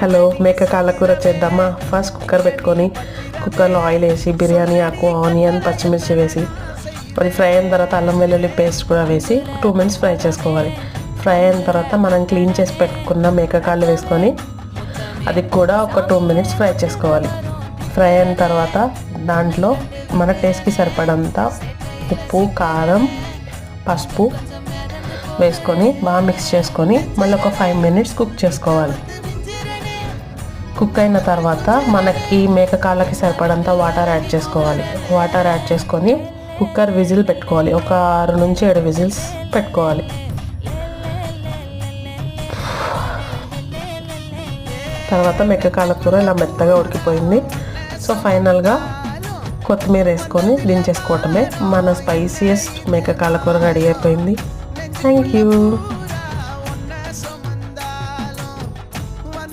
Hello, మేక కాళ్ళ కూర చేద్దామా? ఫస్ట్ కుక్కర్ పెట్టుకొని కుక్కర్లో ఆయిల్ వేసి బిర్యానీ ఆకు, ఆనియన్, పచ్చిమిర్చి వేసి అది ఫ్రై అయిన తర్వాత అల్లం వెల్లుల్లి పేస్ట్ కూడా వేసి 2 minutes ఫ్రై చేసుకోవాలి. ఫ్రై అయిన తర్వాత మనం క్లీన్ చేసి పెట్టుకున్న మేక కాళ్ళు వేసుకొని అది కూడా ఒక 2 minutes ఫ్రై చేసుకోవాలి. ఫ్రై అయిన తర్వాత దాంట్లో మన టేస్ట్కి సరిపడంత ఉప్పు, కారం, పసుపు వేసుకొని బాగా మిక్స్ చేసుకొని మళ్ళీ ఒక 5 minutes కుక్ చేసుకోవాలి. కుక్ అయిన తర్వాత మనకి మేక కాళ్ళకి సరిపడంత వాటర్ యాడ్ చేసుకోవాలి. వాటర్ యాడ్ చేసుకొని కుక్కర్ విజిల్ పెట్టుకోవాలి. ఒక 6 నుంచి 7 విజిల్స్ పెట్టుకోవాలి. తర్వాత మేక కాళ్ళ కూర ఇలా మెత్తగా ఉడికిపోయింది. సో ఫైనల్గా కొత్తిమీర వేసుకొని దించేసుకోవటమే. మన స్పైసియస్ట్ మేక కాళ్ళ కూర రెడీ అయిపోయింది. Thank you.